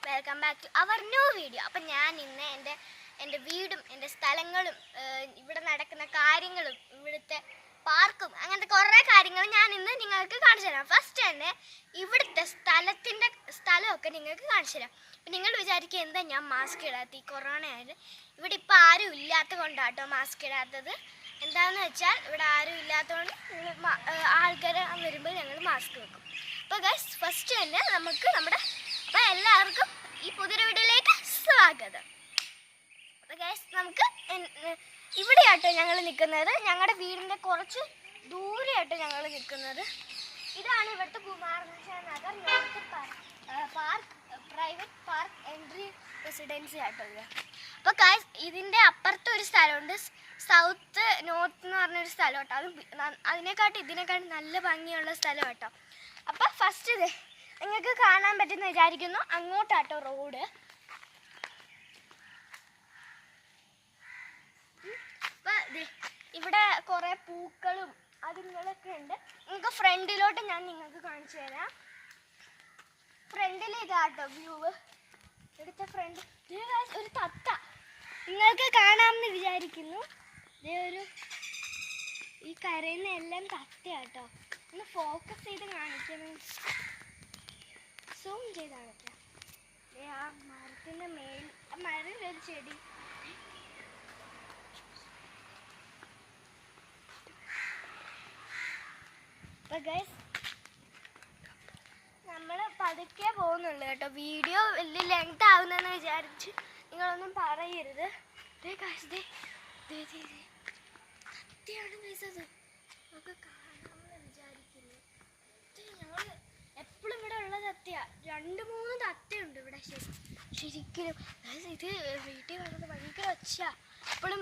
Welcome back to our new video. അപ്പം ഞാൻ ഇന്ന് എൻ്റെ വീടും എൻ്റെ സ്ഥലങ്ങളും ഇവിടെ നടക്കുന്ന കാര്യങ്ങളും ഇവിടുത്തെ പാർക്കും അങ്ങനത്തെ കുറേ കാര്യങ്ങൾ ഞാൻ ഇന്ന് നിങ്ങൾക്ക് കാണിച്ചു തരാം. ഫസ്റ്റ് തന്നെ ഇവിടുത്തെ സ്ഥലമൊക്കെ നിങ്ങൾക്ക് കാണിച്ചു തരാം. അപ്പം നിങ്ങൾ വിചാരിക്കുക എന്താ ഞാൻ മാസ്ക് ഇടാത്ത ഈ കൊറോണ ആയത്. ഇവിടെ ഇപ്പോൾ ആരും ഇല്ലാത്ത കൊണ്ടാട്ടോ മാസ്ക് ഇടാത്തത്. എന്താണെന്ന് വെച്ചാൽ ഇവിടെ ആരും ഇല്ലാത്തതുകൊണ്ട് ആൾക്കാർ വരുമ്പോൾ ഞങ്ങൾ മാസ്ക് വെക്കും. അപ്പോൾ ഗൈസ് ഫസ്റ്റ് തന്നെ അപ്പോൾ എല്ലാവർക്കും ഈ പുതിയ വീഡിയോയിലേക്ക് സ്വാഗതം. അപ്പോൾ ഗൈസ് നമുക്ക് ഇവിടെയാട്ടോ ഞങ്ങൾ നിൽക്കുന്നത്. ഞങ്ങളുടെ വീടിൻ്റെ കുറച്ച് ദൂരെയാട്ടോ ഞങ്ങൾ നിൽക്കുന്നത്. ഇതാണ് ഇവിടുത്തെ Kumaranasan Nagar north park private park entry residency ആട്ടോ ഇത്. അപ്പോൾ ഗൈസ് ഇതിൻ്റെ അപ്പുറത്ത് ഒരു സ്ഥലമുണ്ട്, സൗത്ത് നോർത്ത് എന്ന് പറഞ്ഞൊരു സ്ഥലം കേട്ടോ. ഇതിനെക്കാട്ടി നല്ല ഭംഗിയുള്ള സ്ഥലം കേട്ടോ. അപ്പോൾ ഫസ്റ്റ് ഇത് നിങ്ങൾക്ക് കാണാൻ പറ്റുന്ന വിചാരിക്കുന്നു, അങ്ങോട്ടാട്ടോ റോഡ്. അപ്പം ഇവിടെ കുറേ പൂക്കളും അതുങ്ങളൊക്കെ ഉണ്ട്. നിങ്ങൾക്ക് ഫ്രണ്ടിലോട്ട് ഞാൻ നിങ്ങൾക്ക് കാണിച്ചു തരാം. ഫ്രണ്ടിൽ ഇതാട്ടോ വ്യൂ. ഇവിടുത്തെ ഫ്രണ്ട് ഒരു തത്ത നിങ്ങൾക്ക് കാണാമെന്ന് വിചാരിക്കുന്നു. ഈ കരയുന്ന എല്ലാം തത്തയാട്ടോ. ഒന്ന് ഫോക്കസ് ചെയ്ത് കാണിക്കണം, സൂം ചെയ്താണ്. ആ മരത്തിൻ്റെ മരത്തിലൊരു ചെടി. അപ്പോൾ ഗൈസ് നമ്മൾ പതുക്കെ പോകുന്നുള്ളൂ കേട്ടോ. വീഡിയോ വലിയ ലെങ്ത് ആവുന്നതെന്ന് വിചാരിച്ച് നിങ്ങളൊന്നും പറയരുത്. സത്യമാണ് ഗൈസ്, അത് നമുക്ക് കാണാമെന്ന് വിചാരിക്കുന്നു. ഞങ്ങൾ എപ്പോഴും ഇവിടെ ഉള്ള തത്തയാ. 2-3 തത്തയുണ്ട് ഇവിടെ. ശരിക്കും ഇത് വീട്ടിൽ വന്നത് ഭയങ്കര ഒച്ചയാ. എപ്പോഴും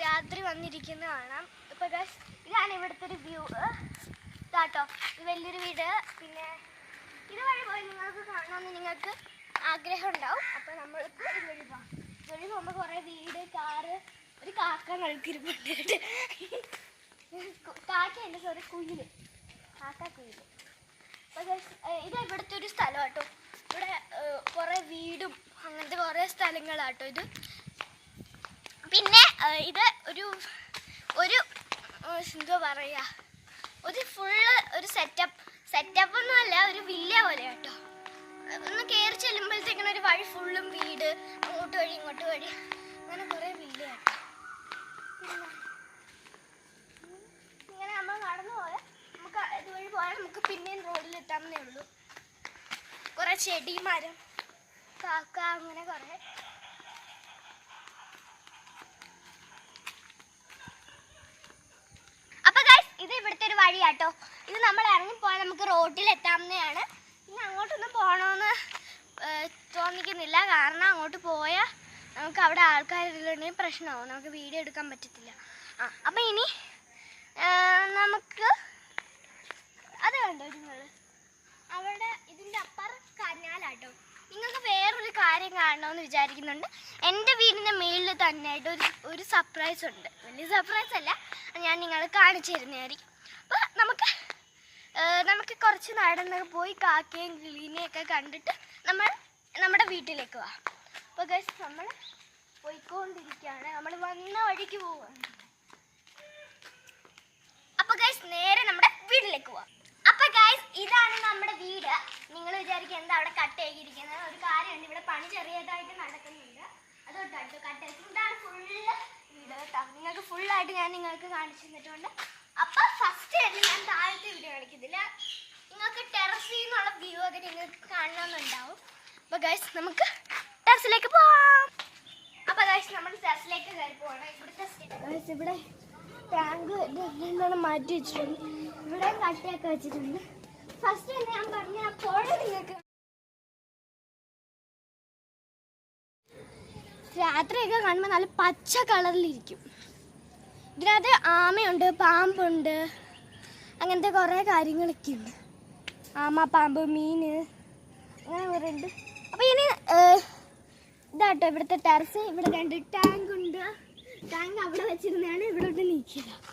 രാത്രി വന്നിരിക്കുന്ന കാണാം. ഇപ്പോൾ ഗൈസ് ഇതാണ് ഇവിടുത്തെ ഒരു വ്യൂ. ഇതാട്ടോ ഇത് വലിയൊരു വീട്. പിന്നെ ഇതുവഴി പോയി നിങ്ങൾക്ക് കാണണമെന്ന് നിങ്ങൾക്ക് ആഗ്രഹം ഉണ്ടാവും. അപ്പോൾ നമ്മൾക്ക് ഇതുവഴി പോകാം. ഇതുവഴി പോകുമ്പോൾ കുറേ വീട്, കാറ്, ഒരു കാക്ക കളിക്കിരിപ്പുണ്ട്. കാക്കയുണ്ട്, സോറി, കുയിൽ, കാക്കക്കുയിൽ. അപ്പോൾ ഇത് ഇവിടുത്തെ ഒരു സ്ഥലം കേട്ടോ. ഇവിടെ കുറേ വീടും അങ്ങനത്തെ കുറേ സ്ഥലങ്ങളാട്ടോ ഇത്. പിന്നെ ഇത് ഒരു എന്താ പറയുക, ഒരു ഫുള്ള് ഒരു സെറ്റപ്പ് ഒന്നുമല്ല, ഒരു വില്ല പോലെ കേട്ടോ. ഒന്ന് കയറി ചെല്ലുമ്പോഴത്തേക്കിനും ഒരു വഴി ഫുള്ളും വീട്, അങ്ങോട്ട് വഴി ഇങ്ങോട്ട് വഴി, അങ്ങനെ കുറേ വില്ല കേട്ടോ. ഇങ്ങനെ നമ്മൾ നടന്നു പോയാൽ നമുക്ക് ഇതുവഴി പോയാൽ നമുക്ക് പിന്നെയും റോഡിലെത്താമെന്നേ ഉള്ളൂ. കുറേ ചെടി, മരം, കാക്ക, അങ്ങനെ കുറേ. ഇത് ഇവിടുത്തെ ഒരു വഴിയാട്ടോ. ഇത് നമ്മൾ ഇറങ്ങിപ്പോയാൽ നമുക്ക് റോഡിലെത്താവുന്നതാണ്. ഇനി അങ്ങോട്ടൊന്നും പോകണമെന്ന് തോന്നിക്കുന്നില്ല, കാരണം അങ്ങോട്ട് പോയാൽ നമുക്ക് അവിടെ ആൾക്കാരുണ്ടെങ്കിൽ പ്രശ്നമാവും, നമുക്ക് വീഡിയോ എടുക്കാൻ പറ്റത്തില്ല. അപ്പം ഇനി നമുക്ക് അത് കണ്ടോ നിങ്ങൾ, അവിടെ ഇതിൻ്റെ അപ്പുറം കനാലാട്ടോ. നിങ്ങൾക്ക് വേറൊരു കാര്യം കാണണമെന്ന് വിചാരിക്കുന്നുണ്ട്. എൻ്റെ വീടിൻ്റെ മേളിൽ തന്നെയായിട്ട് ഒരു സർപ്രൈസ് ഉണ്ട്. വലിയ സർപ്രൈസ് അല്ല, ഞാൻ നിങ്ങൾ കാണിച്ചു തരുന്നതായിരിക്കും. അപ്പോൾ നമുക്ക് കുറച്ച് നടന്ന് പോയി കാക്കയും കിളീനെയൊക്കെ കണ്ടിട്ട് നമ്മുടെ വീട്ടിലേക്ക് പോവാം. അപ്പോൾ ഗൈസ് നമ്മൾ പോയിക്കൊണ്ടിരിക്കുകയാണ്, നമ്മൾ വന്ന വഴിക്ക് പോവുകയാണ്. അപ്പോൾ ഗൈസ് നേരെ നമ്മുടെ വീട്ടിലേക്ക് പോവാം. അപ്പോൾ ഗൈസ് ഇതാണ് നമ്മുടെ വീട്. നിങ്ങൾ വിചാരിക്കും എന്താ അവിടെ കട്ട് ചെയ്തിരിക്കുന്നത്. ഒരു കാര്യമുണ്ട്, ഇവിടെ പണി ചെറിയതായിട്ട് നടക്കുന്നുണ്ട്. അതോട്ടോ കട്ട് ചെയ്ത്. ഇതാണ് ഫുള്ള് വീട് കേട്ടോ. നിങ്ങൾക്ക് ഫുള്ളായിട്ട് ഞാൻ നിങ്ങൾക്ക് കാണിച്ചു തന്നിട്ടുണ്ട്. അപ്പോൾ ഫസ്റ്റ് ആയിട്ട് ഞാൻ താഴത്തെ വീഡിയോ കാണിക്കുന്നില്ല, നിങ്ങൾക്ക് ടെറസിൽ നിന്നുള്ള വ്യൂ ഒക്കെ നിങ്ങൾക്ക് കാണണമെന്നുണ്ടാവും. അപ്പോൾ ഗൈസ് നമുക്ക് ടെറസിലേക്ക് പോവാം. അപ്പോൾ ഗൈസ് നമ്മൾ ടെറസിലേക്ക് കയറി പോകണം. ഇവിടുത്തെ ഇവിടെ ടാങ്ക് എന്താണ് മാറ്റി വെച്ചിട്ടുണ്ട്, ഇവിടെ കട്ടയൊക്കെ വെച്ചിട്ടുണ്ട്. ഫസ്റ്റ് തന്നെ ഞാൻ പറഞ്ഞ പുഴ നിങ്ങൾക്ക് രാത്രിയൊക്കെ കാണുമ്പോൾ നല്ല പച്ച കളറിലിരിക്കും. ഇതിനകത്ത് ആമയുണ്ട്, പാമ്പുണ്ട്, അങ്ങനത്തെ കുറേ കാര്യങ്ങളൊക്കെ ഉണ്ട്. ആമ, പാമ്പ്, മീൻ, അങ്ങനെ കുറേ ഉണ്ട്. അപ്പോൾ ഇനി ഇതാട്ടോ ഇവിടുത്തെ ടെറസ്. ഇവിടെ 2 ടാങ്ക് ഉണ്ട്. ടാങ്ക് അവിടെ വെച്ചിരുന്നതാണ്, ഇവിടോട്ട് നീക്കിയതാണ്.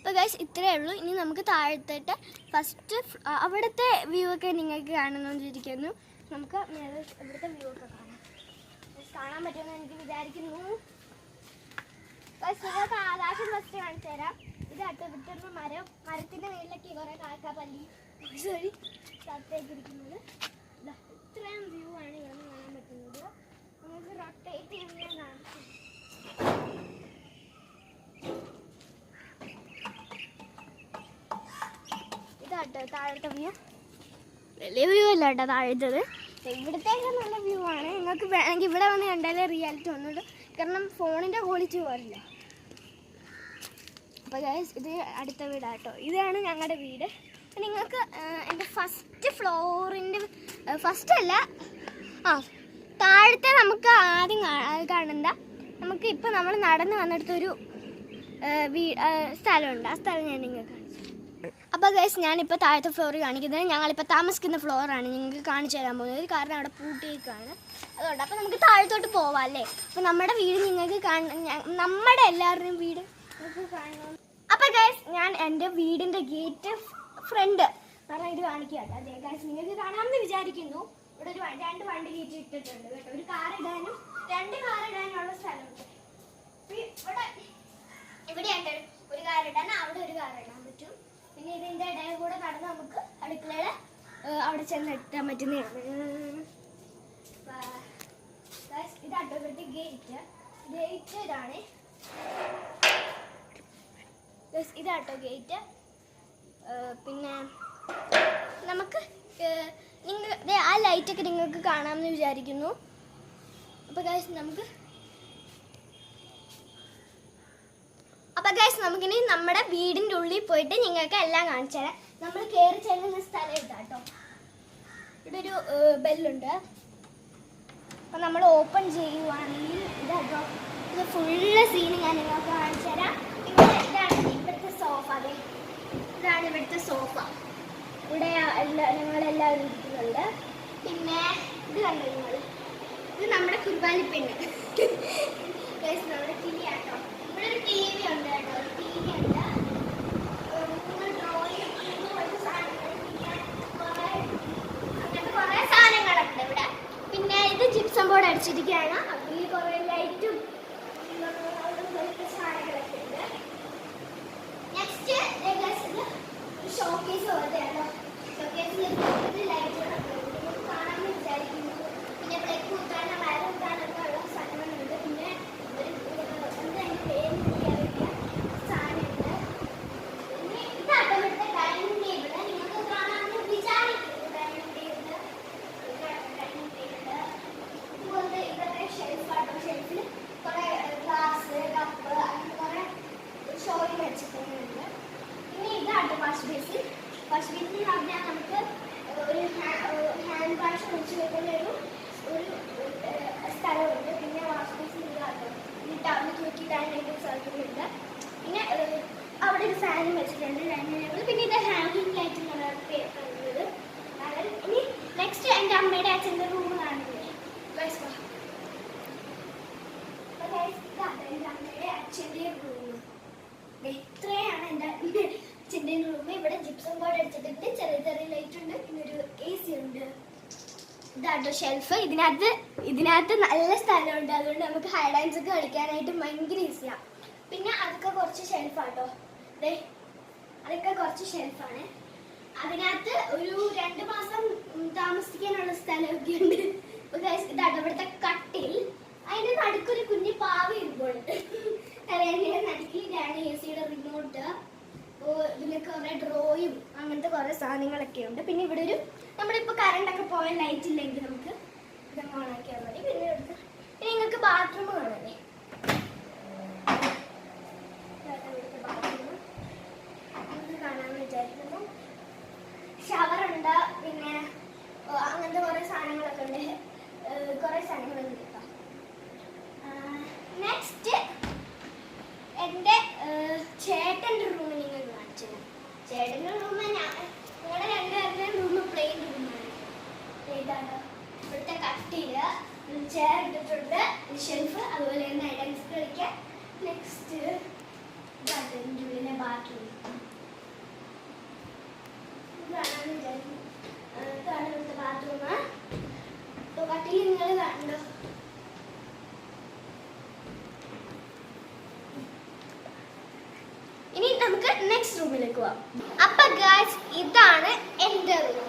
അപ്പോൾ ഗൈസ് ഇത്രയേ ഉള്ളൂ. ഇനി നമുക്ക് താഴത്തിട്ട് ഫസ്റ്റ് അവിടുത്തെ വ്യൂ ഒക്കെ നിങ്ങൾക്ക് കാണണമെന്നിരിക്കുന്നു. നമുക്ക് ഇവിടുത്തെ വ്യൂ ഒക്കെ കാണാൻ പറ്റുമെന്ന് എനിക്ക് വിചാരിക്കുന്നു. നിങ്ങൾക്ക് ആകാശം ഫസ്റ്റ് കാണിച്ചു തരാം. ഇതാട്ടോ ഇവിടുത്തെ മരത്തിൻ്റെ മേളിലൊക്കെ കുറേ കാക്കാപ്പല്ലി തത്തേക്കിരിക്കുന്നത്. ഇത്രയും വ്യൂ ആണ് ഇവിടെ നിന്ന് കാണാൻ പറ്റുന്നത്. നമുക്ക് റൊട്ടേറ്റ് ചെയ്യുന്ന കാണിച്ചു. ഇതാട്ടോ താഴത്തെ വ്യൂ. വലിയ വ്യൂ അല്ല കേട്ടോ താഴത്തത്. ഇവിടത്തേക്ക് നല്ല വ്യൂ ആണ്. നിങ്ങൾക്ക് വേണമെങ്കിൽ ഇവിടെ വന്ന് കണ്ടാലേ റിയാലിറ്റി വന്നുള്ളൂ. കാരണം ഫോണിൻ്റെ ക്വാളിറ്റി പോരില്ല. അപ്പോൾ ഗൈസ് ഇത് അടുത്ത വീടാട്ടോ. ഇതാണ് ഞങ്ങളുടെ വീട്. നിങ്ങൾക്ക് എൻ്റെ ഫസ്റ്റ് ഫ്ലോറിൻ്റെ ഫസ്റ്റല്ല താഴത്തെ നമുക്ക് ആദ്യം കാണണ്ട. നമുക്ക് ഇപ്പോൾ നമ്മൾ നടന്ന് വന്നെടുത്തൊരു സ്ഥലമുണ്ട്. ആ സ്ഥലം ഞാൻ നിങ്ങൾക്ക് കാണിച്ചു. അപ്പോൾ ഗൈസ് ഞാനിപ്പോൾ താഴത്തെ ഫ്ലോർ കാണിക്കുന്നത് ഞങ്ങളിപ്പോൾ താമസിക്കുന്ന ഫ്ലോറാണ് നിങ്ങൾക്ക് കാണിച്ചു തരാൻ പോകുന്നത്. കാരണം അവിടെ പൂട്ടിയേക്കാണ്. അതുകൊണ്ട് അപ്പോൾ നമുക്ക് താഴത്തോട്ട് പോവാം അല്ലേ. അപ്പോൾ നമ്മുടെ വീട് നിങ്ങൾക്ക് നമ്മുടെ എല്ലാവരുടെയും വീട് നിങ്ങൾക്ക് കാണണം. അപ്പോൾ ഗൈസ് ഞാൻ എൻ്റെ വീടിൻ്റെ ഗേറ്റ് ഫ്രണ്ട് കാരണം ഇത് കാണിക്കുക കേട്ടോ. അതെ ഗൈസ് നിങ്ങൾക്ക് കാണാമെന്ന് വിചാരിക്കുന്നു. ഇവിടെ ഒരു 2 വണ്ടി ഗേറ്റ് ഇട്ടിട്ടുണ്ട് കേട്ടോ. ഒരു കാർ ഇടാനും 2 കാർ ഇടാനുള്ള സ്ഥലമുണ്ട്. ഇവിടെയായിട്ട് ഒരു കാർ ഇടാൻ അവിടെ ഒരു കാർ ഇടാൻ പറ്റും. പിന്നെ ഇതിൻ്റെ ഇടയിൽ കൂടെ കടന്ന് നമുക്ക് അടുക്കളയിൽ അവിടെ ചെന്ന് എത്താൻ പറ്റുന്നതാണ്. ഇതാട്ടോ ഇവിടുത്തെ ഗേറ്റ് ഇതാണ്. ഇതാട്ടോ ഗേറ്റ്. പിന്നെ നമുക്ക് ആ ലൈറ്റൊക്കെ നിങ്ങൾക്ക് കാണാമെന്ന് വിചാരിക്കുന്നു. അപ്പോൾ നമുക്കിനി നമ്മുടെ വീടിൻ്റെ ഉള്ളിൽ പോയിട്ട് നിങ്ങൾക്ക് എല്ലാം കാണിച്ചു തരാം. നമ്മൾ കയറി ചെല്ലുന്ന സ്ഥലം ഇതാട്ടോ. ഇവിടെ ഒരു ബെല്ലുണ്ട്. അപ്പം നമ്മൾ ഓപ്പൺ ചെയ്യുവാണെങ്കിൽ ഇതാട്ടോ ഇത് ഫുള്ള് സീന് ഞാൻ നിങ്ങൾക്ക് കാണിച്ചു തരാം. ഇതാണ് ഇവിടുത്തെ സോഫ. അതെ ഇതാണ് ഇവിടുത്തെ സോഫ. ഇവിടെ ഞങ്ങളെല്ലാവരും ഇരിക്കുന്നുണ്ട്. പിന്നെ ഇത് കണ്ടു നിങ്ങൾ, ഇത് നമ്മുടെ കുർബാനിപ്പെണ്ണ്. നമ്മുടെ ടി.വി. ആട്ടോ. ഇവിടെ ഒരു ടി.വി. ഉണ്ട് കേട്ടോ. ഒരു ടി.വി. ഉണ്ട്. അങ്ങനത്തെ കുറേ സാധനങ്ങളുണ്ട് ഇവിടെ. പിന്നെ ഇത് ജിപ്സം ബോർഡ് അടിച്ചിരിക്കുകയാണ്. അതിൽ കുറേ ലൈറ്റും സാധനങ്ങളൊക്കെ ഉണ്ട്. Next showcase പോലത്തെയാണോ. ഷോക്കേസിൽ ലൈറ്റുകളൊക്കെ കാണാമെന്ന് വിചാരിക്കുന്നു. പിന്നെ ബ്ലക്ക് കൂട്ടാനോ മരം കൂട്ടാനൊക്കെ ഉള്ള സാധനങ്ങളുണ്ട്. പിന്നെ അതിൻ്റെ പേര് സാധനമുണ്ട്. പിന്നെ ഇതാട്ടോ ഇവിടുത്തെ ഡൈനിങ് ടേബിൾ. നിങ്ങൾക്ക് കാണാമെന്ന് വിചാരിക്കുന്നു. ഡൈനിങ് ടേബിൾ ഇതുപോലെ ഇതൊക്കെ ഷെൽഫാട്ടോ. ഷെൽഫിൽ കുറേ ഗ്ലാസ് കപ്പ് അങ്ങനെ കുറേ ഷോയിൽ വെച്ചിട്ടുണ്ട്. പിന്നെ ഇതാട്ടോ വാഷ് ബേസിൻ. വാഷ് ബേസിൻ പറഞ്ഞാൽ നമുക്ക് ഒരു ഹാൻഡ് വാഷ് വെച്ച് വെക്കുന്ന ഒരു സ്ഥലമുണ്ട്. പിന്നെ വാഷ് ബേസിൻ ഇതാട്ടോ. ഈ ടവൽ തൂക്കിയിടാനായിട്ട് സ്ഥലത്തുണ്ട്. പിന്നെ അവിടെ ഒരു ഫാനും വെച്ചിട്ടുണ്ട് ഡൈനിങ് ടേബിൾ. പിന്നെ ഇത് ഹാങ്ങിങ് ലൈറ്റ് എന്നുള്ളത്. ഇനി നെക്സ്റ്റ് എൻ്റെ അമ്മയുടെ അച്ഛൻ്റെ റൂം കാണുന്നത്. എൻ്റെ അമ്മയുടെ അച്ഛൻ്റെ റൂം ഇത്രയാണ്. എൻ്റെ അച്ഛൻ്റെ റൂം. ഇവിടെ ജിപ്സം ബോർഡ് അടിച്ചിട്ടുണ്ട്. ചെറിയ ചെറിയ ലൈറ്റ് ഉണ്ട്. പിന്നെ ഒരു AC ഉണ്ട്. ഇതാട്ടോ ഷെൽഫ്. ഇതിനകത്ത് നല്ല സ്ഥലമുണ്ട്. അതുകൊണ്ട് നമുക്ക് ഹൈഡ് ആൻഡ് സീക്ക് കളിക്കാനായിട്ട് ഭയങ്കര ഈസിയാണ്. പിന്നെ അതൊക്കെ കുറച്ച് ഷെൽഫാട്ടോ. അതൊക്കെ കുറച്ച് ഷെൽഫാണ്. അതിനകത്ത് ഒരു 2 മാസം താമസിക്കാനുള്ള സ്ഥലമൊക്കെ ഉണ്ട്. ഇതാട്ടോ ഇവിടുത്തെ കട്ടിൽ. അതിൻ്റെ നടുക്കൊരു കുഞ്ഞു പാവ ഇരിപ്പുണ്ട്. തലേൻ്റെ നടുക്കിലാണ് AC-യുടെ റിമോട്ട്. ഇതിലൊക്കെ കുറേ ഡ്രോയും അങ്ങനത്തെ കുറേ സാധനങ്ങളൊക്കെ ഉണ്ട്. പിന്നെ ഇവിടെ ഒരു നമ്മളിപ്പോൾ കറണ്ടൊക്കെ പോയ ലൈറ്റ് ഇല്ലെങ്കിൽ നമുക്ക് ഇതൊക്കെ ഓണാക്കിയാൽ മതി. പിന്നെ നിങ്ങൾക്ക് ബാത്റൂം കാണല്ലേ. ഇവിടുത്തെ ബാത്റൂം നമുക്ക് കാണാമെന്ന് വിചാരിക്കുന്നു. ഷവറുണ്ട്. പിന്നെ അങ്ങനത്തെ കുറേ സാധനങ്ങളൊക്കെ ഉണ്ട്. കുറേ സാധനങ്ങളുണ്ട് കേട്ടോ. നെക്സ്റ്റ് എൻ്റെ ചേട്ടൻ്റെ റൂം നിങ്ങൾ കാണിച്ചു. ചേട്ടൻ്റെ റൂം നിങ്ങളുടെ 2 റൂം പ്ലെയിൻ റൂമാണ്. ഇതാണ് ഇവിടുത്തെ കട്ടില്, ചെയർ ഇട്ടിട്ടുണ്ട്, ഷെൽഫ്, അതുപോലെ തന്നെ ഐഡൻസ് കളിക്കാൻ. നെക്സ്റ്റ് ഇതിൻ്റെ ബാത്റൂം. കട്ടിൽ നിങ്ങൾ കണ്ടോ? ഇനി നമുക്ക് നെക്സ്റ്റ് റൂമിലേക്ക് പോവാം. അപ്പൊ ഗൈസ് ഇതാണ് എൻ്റെ റൂം.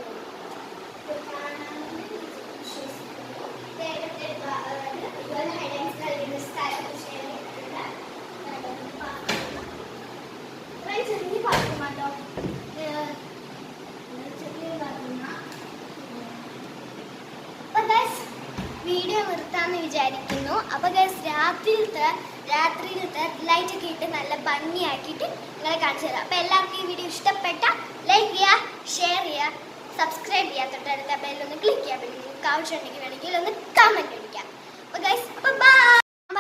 വീഡിയോ നിർത്താന്ന് വിചാരിക്കുന്നു. അപ്പൊ ഗൈസ് രാത്രിയിലത്തെ ലൈറ്റ് ഒക്കെ ഇട്ട് നല്ല ഭംഗിയാക്കിയിട്ട് നിങ്ങളെ കാണിച്ചു തരാം. അപ്പൊ എല്ലാവർക്കും ഈ വീഡിയോ ഇഷ്ടപ്പെട്ട ലൈക്ക് ചെയ്യുക, ഷെയർ ചെയ്യുക, സബ്സ്ക്രൈബ് ചെയ്യുക, തൊട്ടടുത്ത ബെല്ലൊന്ന് ക്ലിക്ക് ചെയ്യാൻ പറ്റും. നിങ്ങൾക്ക് ആവശ്യമുണ്ടെങ്കിൽ വേണമെങ്കിൽ ഒന്ന് കമന്റ് അടിക്കാം. അപ്പൊ ഗൈസ്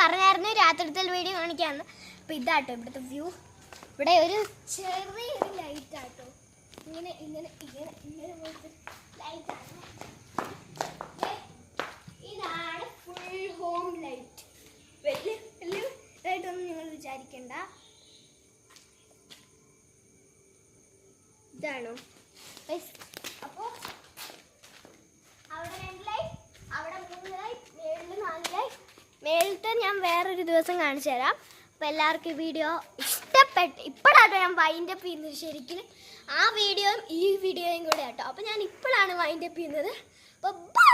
പറഞ്ഞായിരുന്നു രാത്രിത്തെ വീഡിയോ കാണിക്കാന്ന്. അപ്പൊ ഇതാട്ടോ ഇവിടുത്തെ വ്യൂ. ഇവിടെ ഒരു ചെറിയൊരു ലൈറ്റ് ആട്ടോ, ഇങ്ങനെ ഇങ്ങനെ ഇങ്ങനെ ഇങ്ങനെ പോലത്തെ ലൈറ്റാണ്. ഇതാണ് ഫുൾ ഹോം ലൈറ്റ്. വലിയ ലൈറ്റൊന്നും നിങ്ങൾ വിചാരിക്കണ്ട. ഇതാണോ? അപ്പോ അവിടെ 2 ലൈറ്റ്, അവിടെ 3 ലൈറ്റ്, മേളിൽ 4 ലൈറ്റ്. മേളിലത്തെ ഞാൻ വേറൊരു ദിവസം കാണിച്ചു തരാം. അപ്പോൾ എല്ലാവർക്കും ഈ വീഡിയോ ഇഷ്ടപ്പെട്ട് ഇപ്പോഴാട്ടോ ഞാൻ വൈൻഡ് അപ്പ് ചെയ്യുന്നത്. ശരിക്കും ആ വീഡിയോയും ഈ വീഡിയോയും കൂടെ ആട്ടോ. അപ്പോൾ ഞാൻ ഇപ്പോഴാണ് വൈൻഡ് അപ്പ് ചെയ്യുന്നത്. അപ്പോൾ ബൈ.